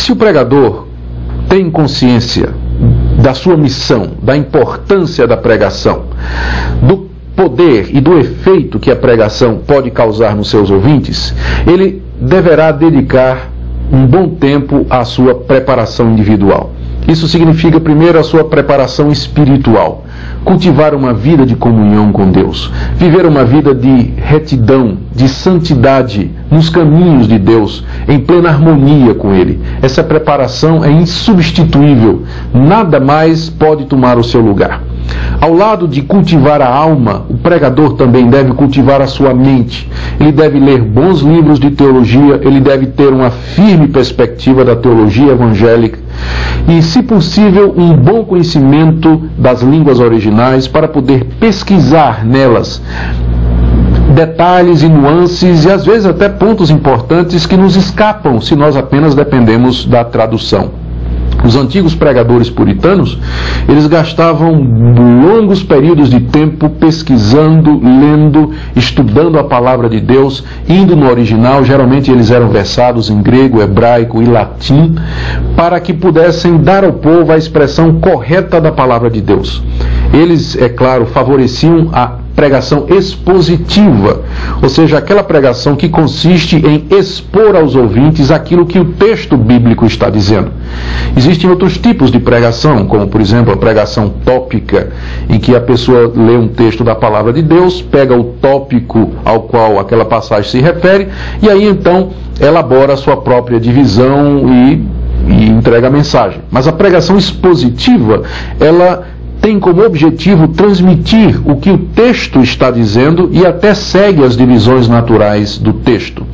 Se o pregador tem consciência da sua missão, da importância da pregação, do poder e do efeito que a pregação pode causar nos seus ouvintes, ele deverá dedicar um bom tempo à sua preparação individual. Isso significa, primeiro, a sua preparação espiritual. Cultivar uma vida de comunhão com Deus. Viver uma vida de retidão, de santidade nos caminhos de Deus, em plena harmonia com Ele. Essa preparação é insubstituível. Nada mais pode tomar o seu lugar. Ao lado de cultivar a alma, o pregador também deve cultivar a sua mente. Ele deve ler bons livros de teologia, ele deve ter uma firme perspectiva da teologia evangélica e, se possível, um bom conhecimento das línguas originais para poder pesquisar nelas detalhes e nuances e, às vezes, até pontos importantes que nos escapam se nós apenas dependemos da tradução. Os antigos pregadores puritanos, eles gastavam longos períodos de tempo pesquisando, lendo, estudando a palavra de Deus, indo no original. Geralmente eles eram versados em grego, hebraico e latim, para que pudessem dar ao povo a expressão correta da palavra de Deus. Eles, é claro, favoreciam a pregação expositiva, ou seja, aquela pregação que consiste em expor aos ouvintes aquilo que o texto bíblico está dizendo. Existem outros tipos de pregação, como, por exemplo, a pregação tópica, em que a pessoa lê um texto da palavra de Deus, pega o tópico ao qual aquela passagem se refere, e aí então elabora a sua própria divisão e entrega a mensagem. Mas a pregação expositiva, ela tem como objetivo transmitir o que o texto está dizendo e até segue as divisões naturais do texto.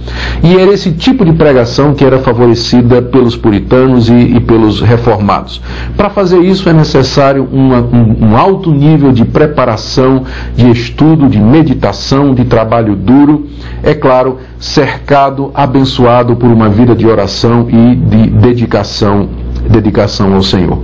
E era esse tipo de pregação que era favorecida pelos puritanos e pelos reformados. Para fazer isso é necessário um alto nível de preparação, de estudo, de meditação, de trabalho duro, é claro, cercado, abençoado por uma vida de oração e de dedicação ao Senhor.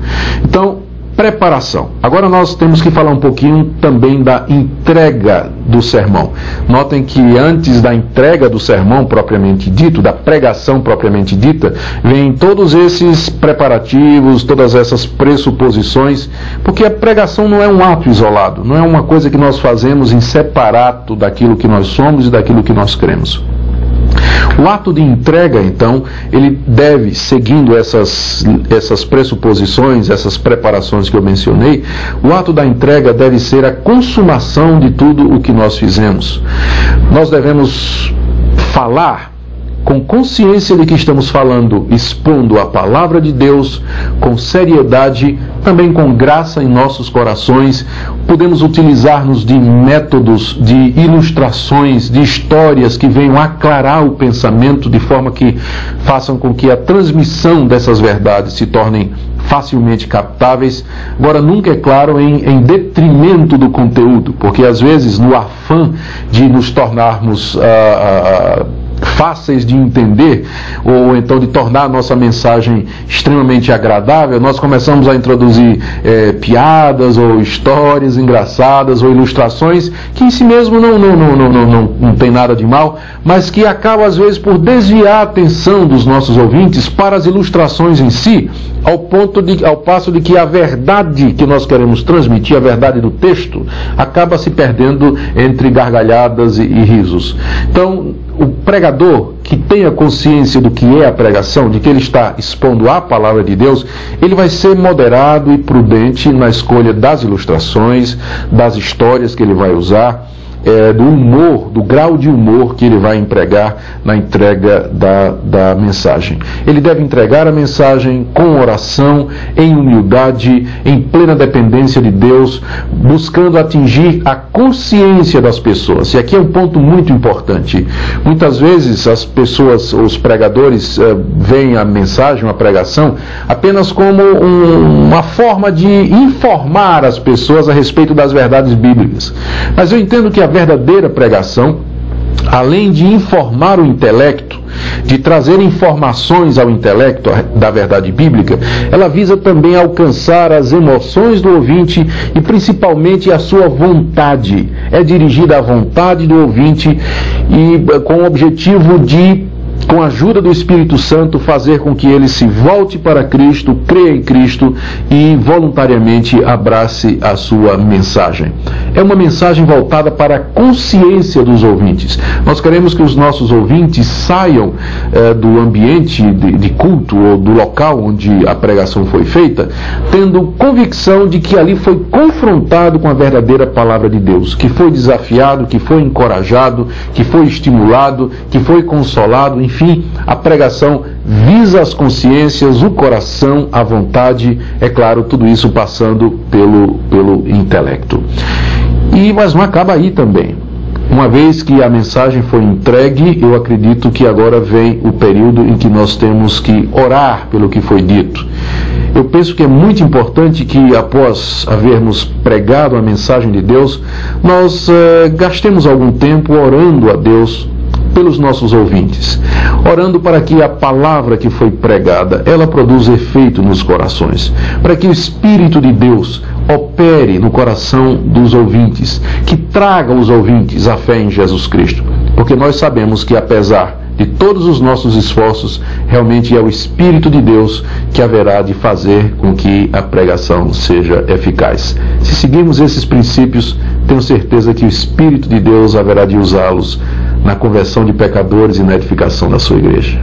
Então, preparação. Agora nós temos que falar um pouquinho também da entrega do sermão. Notem que antes da entrega do sermão propriamente dito, da pregação propriamente dita, vem todos esses preparativos, todas essas pressuposições, porque a pregação não é um ato isolado, não é uma coisa que nós fazemos em separado daquilo que nós somos e daquilo que nós cremos. O ato de entrega, então, ele deve, seguindo essas pressuposições, essas preparações que eu mencionei, o ato da entrega deve ser a consumação de tudo o que nós fizemos. Nós devemos falar com consciência de que estamos falando, expondo a palavra de Deus, com seriedade, também com graça em nossos corações. Podemos utilizar-nos de métodos, de ilustrações, de histórias que venham aclarar o pensamento de forma que façam com que a transmissão dessas verdades se tornem facilmente captáveis. Agora, nunca, é claro, em detrimento do conteúdo, porque às vezes no afã de nos tornarmos fáceis de entender, ou então de tornar a nossa mensagem extremamente agradável, nós começamos a introduzir piadas ou histórias engraçadas ou ilustrações que em si mesmo não tem nada de mal, mas que acabam às vezes por desviar a atenção dos nossos ouvintes para as ilustrações em si, ao passo de que a verdade que nós queremos transmitir, a verdade do texto, acaba se perdendo entre gargalhadas e risos. Então, o pregador que tenha consciência do que é a pregação, de que ele está expondo a palavra de Deus, ele vai ser moderado e prudente na escolha das ilustrações, das histórias que ele vai usar, do humor, do grau de humor que ele vai empregar na entrega da mensagem. Ele deve entregar a mensagem com oração, em humildade, em plena dependência de Deus, buscando atingir a consciência das pessoas. E aqui é um ponto muito importante. Muitas vezes as pessoas, os pregadores, veem a mensagem, a pregação, apenas como uma forma de informar as pessoas a respeito das verdades bíblicas. Mas eu entendo que a verdadeira pregação, além de informar o intelecto, de trazer informações ao intelecto da verdade bíblica, ela visa também alcançar as emoções do ouvinte e principalmente a sua vontade. É dirigida à vontade do ouvinte e com o objetivo de com a ajuda do Espírito Santo, fazer com que ele se volte para Cristo, creia em Cristo e voluntariamente abrace a sua mensagem. É uma mensagem voltada para a consciência dos ouvintes. Nós queremos que os nossos ouvintes saiam do ambiente de culto ou do local onde a pregação foi feita, tendo convicção de que ali foi confrontado com a verdadeira palavra de Deus, que foi desafiado, que foi encorajado, que foi estimulado, que foi consolado, enfim, a pregação visa as consciências, o coração, a vontade, é claro, tudo isso passando pelo intelecto. Mas não acaba aí também. Uma vez que a mensagem foi entregue, eu acredito que agora vem o período em que nós temos que orar pelo que foi dito. Eu penso que é muito importante que, após havermos pregado a mensagem de Deus, nós gastemos algum tempo orando a Deus pelos nossos ouvintes, orando para que a palavra que foi pregada, ela produza efeito nos corações, para que o Espírito de Deus opere no coração dos ouvintes, que traga aos ouvintes a fé em Jesus Cristo, porque nós sabemos que, apesar de todos os nossos esforços, realmente é o Espírito de Deus que haverá de fazer com que a pregação seja eficaz. Se seguirmos esses princípios, tenho certeza que o Espírito de Deus haverá de usá-los na conversão de pecadores e na edificação da sua igreja.